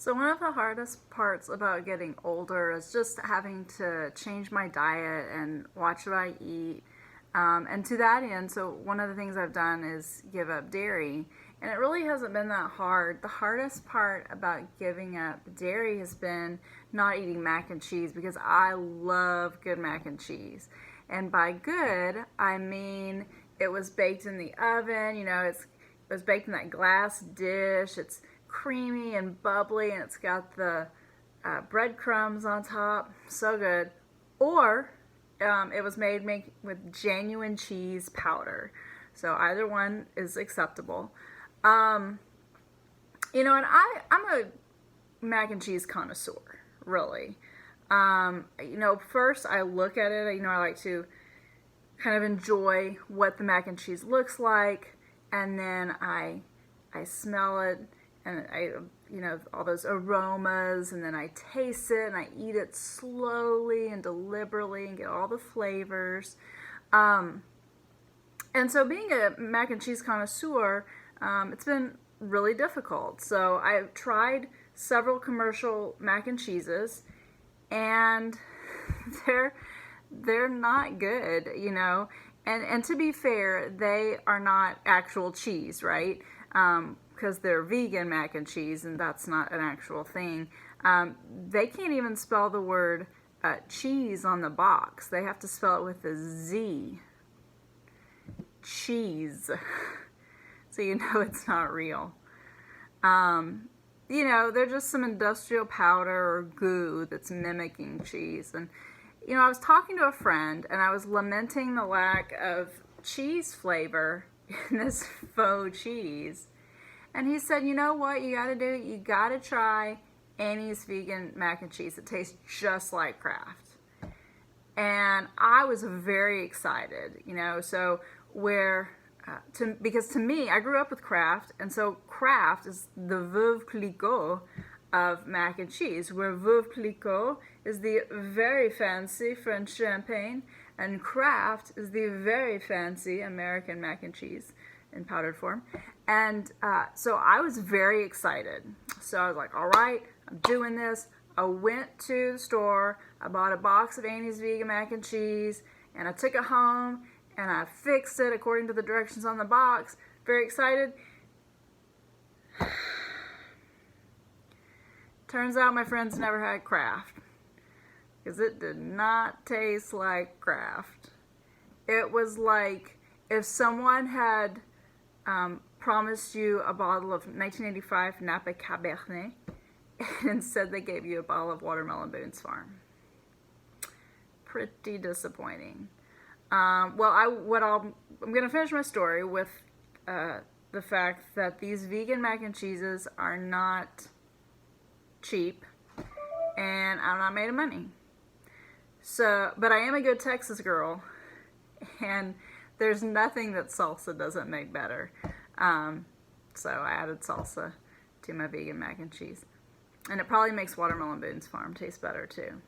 So one of the hardest parts about getting older is just having to change my diet and watch what I eat. And to that end, so one of the things I've done is give up dairy. And it really hasn't been that hard. The hardest part about giving up dairy has been not eating mac and cheese because I love good mac and cheese. And by good, I mean it was baked in the oven, it was baked in that glass dish. It's creamy and bubbly, and it's got the breadcrumbs on top. So good. Or it was made with genuine cheese powder. So either one is acceptable. And I'm a mac and cheese connoisseur, really. First I look at it, I like to kind of enjoy what the mac and cheese looks like, and then I smell it, and all those aromas, and then I taste it, and I eat it slowly and deliberately and get all the flavors. And so being a mac and cheese connoisseur, it's been really difficult. So I've tried several commercial mac and cheeses, and they're not good, And to be fair, they are not actual cheese, right? Because they're vegan mac and cheese, and that's not an actual thing. They can't even spell the word cheese on the box. They have to spell it with a Z. Cheese. So it's not real. They're just some industrial powder or goo that's mimicking cheese. And I was talking to a friend, and I was lamenting the lack of cheese flavor in this faux cheese. And he said, you know what you gotta do? You gotta try Annie's vegan mac and cheese. It tastes just like Kraft. And I was very excited, because to me, I grew up with Kraft, and so Kraft is the Veuve Clicquot of mac and cheese, where Veuve Clicquot is the very fancy French champagne, and Kraft is the very fancy American mac and cheese in powdered form. And so I was very excited. So I was like, all right, I'm doing this. I went to the store, I bought a box of Annie's vegan mac and cheese, and I took it home, and I fixed it according to the directions on the box. Very excited. Turns out my friends never had Kraft, because it did not taste like Kraft. It was like if someone had promised you a bottle of 1985 Napa Cabernet, and instead they gave you a bottle of Watermelon Boone's Farm. Pretty disappointing. I'm going to finish my story with the fact that these vegan mac and cheeses are not cheap, and I'm not made of money. So, but I am a good Texas girl, and there's nothing that salsa doesn't make better. So I added salsa to my vegan mac and cheese. And it probably makes Watermelon Boone's Farm taste better too.